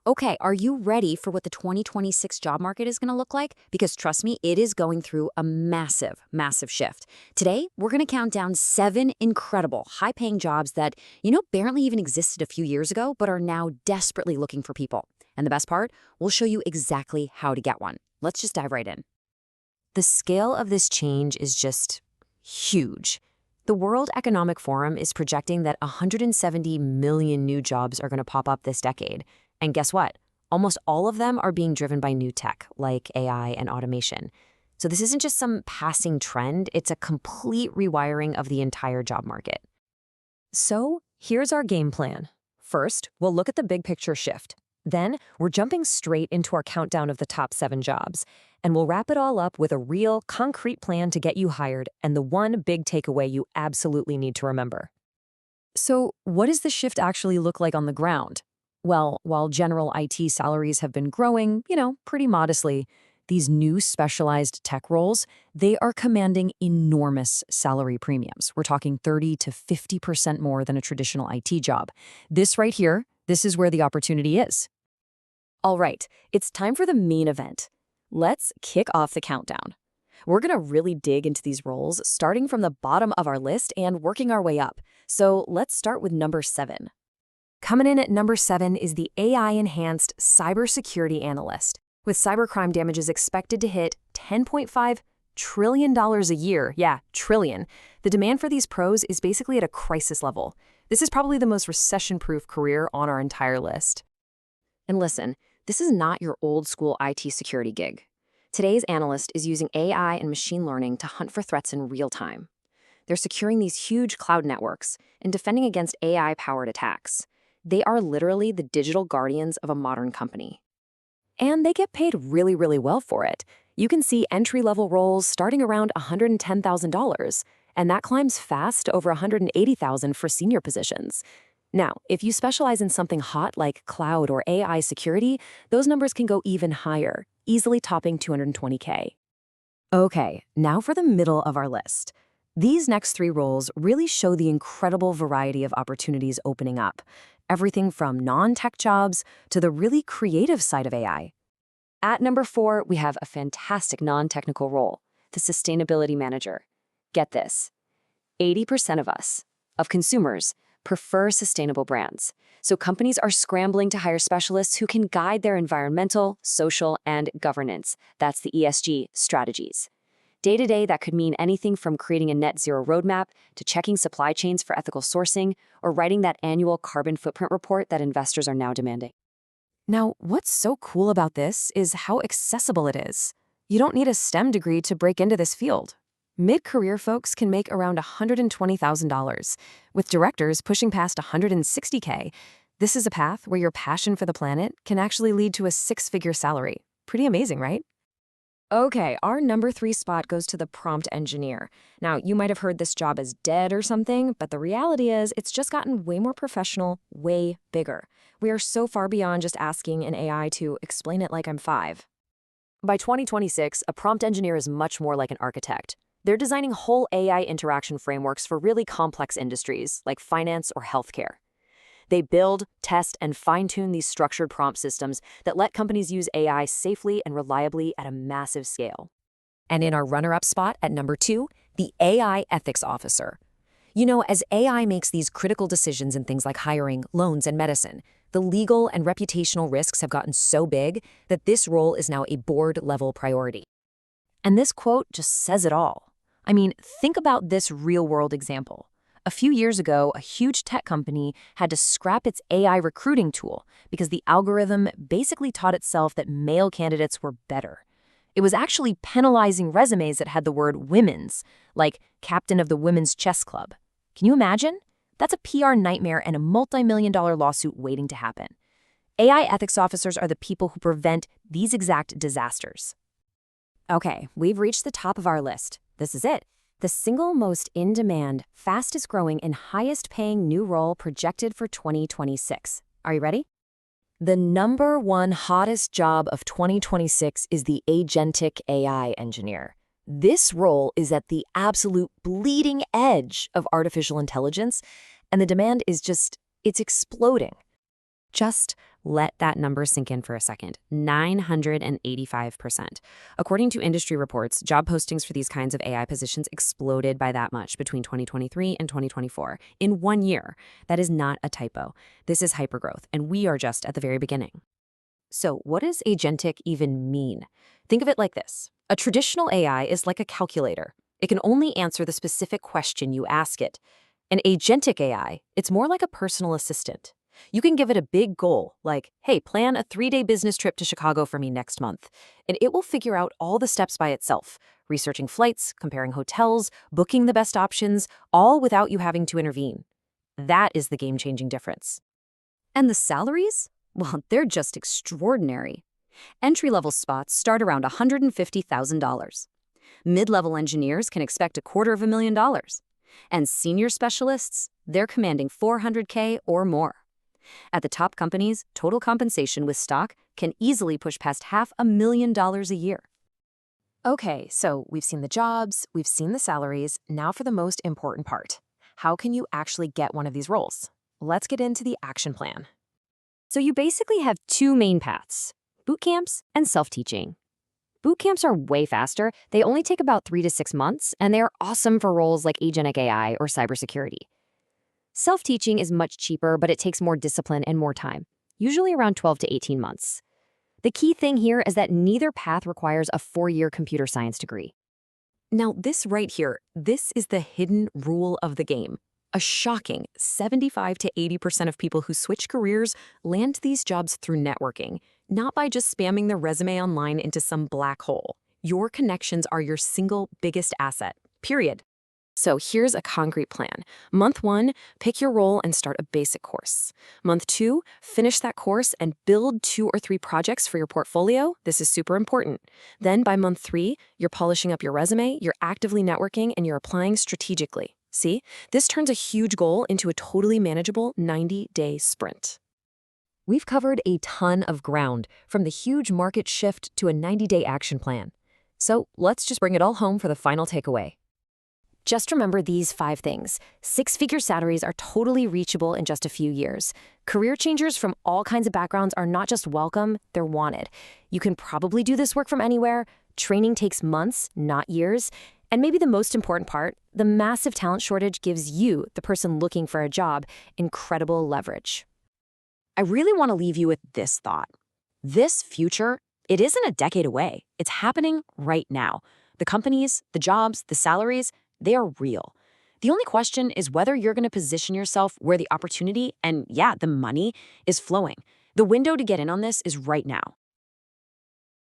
Okay, are you ready for what the 2026 job market is going to look like? Because trust me, it is going through a massive, massive shift. Today, we're going to count down 7 incredible, high-paying jobs that, barely even existed a few years ago, but are now desperately looking for people. And the best part, we'll show you exactly how to get one. Let's just dive right in. The scale of this change is just huge. The World Economic Forum is projecting that 170 million new jobs are going to pop up this decade. And guess what? Almost all of them are being driven by new tech, like AI and automation. So this isn't just some passing trend, it's a complete rewiring of the entire job market. So here's our game plan. First, we'll look at the big picture shift. Then, we're jumping straight into our countdown of the top 7 jobs. And we'll wrap it all up with a real, concrete plan to get you hired and the one big takeaway you absolutely need to remember. So what does the shift actually look like on the ground? Well, while general IT salaries have been growing, pretty modestly, these new specialized tech roles, they are commanding enormous salary premiums. We're talking 30 to 50% more than a traditional IT job. This right here, this is where the opportunity is. All right, it's time for the main event. Let's kick off the countdown. We're going to really dig into these roles, starting from the bottom of our list and working our way up. So let's start with number 7. Coming in at number 7 is the AI-enhanced cybersecurity analyst, with cybercrime damages expected to hit $10.5 trillion a year. Yeah, trillion. The demand for these pros is basically at a crisis level. This is probably the most recession-proof career on our entire list. And listen, this is not your old-school IT security gig. Today's analyst is using AI and machine learning to hunt for threats in real time. They're securing these huge cloud networks and defending against AI-powered attacks. They are literally the digital guardians of a modern company. And they get paid really, really well for it. You can see entry-level roles starting around $110,000, and that climbs fast to over $180,000 for senior positions. Now, if you specialize in something hot like cloud or AI security, those numbers can go even higher, easily topping 220K. Okay, now for the middle of our list. These next 3 roles really show the incredible variety of opportunities opening up. Everything from non-tech jobs to the really creative side of AI. At number 4, we have a fantastic non-technical role, the sustainability manager. Get this, 80% of consumers, prefer sustainable brands. So companies are scrambling to hire specialists who can guide their environmental, social, and governance. That's the ESG strategies. Day-to-day, that could mean anything from creating a net zero roadmap to checking supply chains for ethical sourcing or writing that annual carbon footprint report that investors are now demanding. Now, what's so cool about this is how accessible it is. You don't need a STEM degree to break into this field. Mid-career folks can make around $120,000, with directors pushing past $160K. This is a path where your passion for the planet can actually lead to a 6-figure salary. Pretty amazing, right? Okay, our number 3 spot goes to the prompt engineer. Now, you might have heard this job is dead or something, but the reality is it's just gotten way more professional, way bigger. We are so far beyond just asking an AI to explain it like I'm 5. By 2026, a prompt engineer is much more like an architect. They're designing whole AI interaction frameworks for really complex industries like finance or healthcare. They build, test, and fine-tune these structured prompt systems that let companies use AI safely and reliably at a massive scale. And in our runner-up spot at number 2, the AI ethics officer. As AI makes these critical decisions in things like hiring, loans, and medicine, the legal and reputational risks have gotten so big that this role is now a board-level priority. And this quote just says it all. I mean, think about this real-world example. A few years ago, a huge tech company had to scrap its AI recruiting tool because the algorithm basically taught itself that male candidates were better. It was actually penalizing resumes that had the word women's, like captain of the women's chess club. Can you imagine? That's a PR nightmare and a multi-million-dollar lawsuit waiting to happen. AI ethics officers are the people who prevent these exact disasters. Okay, we've reached the top of our list. This is it. The single most in-demand, fastest-growing, and highest-paying new role projected for 2026. Are you ready? The number 1 hottest job of 2026 is the Agentic AI engineer. This role is at the absolute bleeding edge of artificial intelligence, and the demand is it's exploding. Just let that number sink in for a second. 985%. According to industry reports, job postings for these kinds of AI positions exploded by that much between 2023 and 2024 in 1 year. That is not a typo. This is hypergrowth, and we are just at the very beginning. So what does agentic even mean? Think of it like this. A traditional AI is like a calculator. It can only answer the specific question you ask it. An agentic AI, it's more like a personal assistant. You can give it a big goal, like, hey, plan a 3-day business trip to Chicago for me next month, and it will figure out all the steps by itself, researching flights, comparing hotels, booking the best options, all without you having to intervene. That is the game-changing difference. And the salaries? Well, they're just extraordinary. Entry-level spots start around $150,000. Mid-level engineers can expect $250,000. And senior specialists, they're commanding $400K or more. At the top companies, total compensation with stock can easily push past $500,000 a year. Okay, so we've seen the jobs, we've seen the salaries. Now for the most important part. How can you actually get one of these roles? Let's get into the action plan. So you basically have 2 main paths, bootcamps and self-teaching. Bootcamps are way faster. They only take about 3 to 6 months, and they are awesome for roles like Agentic AI or cybersecurity. Self-teaching is much cheaper, but it takes more discipline and more time, usually around 12 to 18 months. The key thing here is that neither path requires a 4-year computer science degree. Now, this right here, this is the hidden rule of the game. A shocking 75 to 80% of people who switch careers land these jobs through networking, not by just spamming their resume online into some black hole. Your connections are your single biggest asset, period. So here's a concrete plan. Month 1, pick your role and start a basic course. Month 2, finish that course and build 2 or 3 projects for your portfolio. This is super important. Then by month 3, you're polishing up your resume, you're actively networking, and you're applying strategically. See, this turns a huge goal into a totally manageable 90-day sprint. We've covered a ton of ground, from the huge market shift to a 90-day action plan. So let's just bring it all home for the final takeaway. Just remember these 5 things. 6-figure salaries are totally reachable in just a few years. Career changers from all kinds of backgrounds are not just welcome, they're wanted. You can probably do this work from anywhere. Training takes months, not years. And maybe the most important part, the massive talent shortage gives you, the person looking for a job, incredible leverage. I really want to leave you with this thought. This future, it isn't a decade away. It's happening right now. The companies, the jobs, the salaries, they are real. The only question is whether you're going to position yourself where the opportunity and, the money is flowing. The window to get in on this is right now.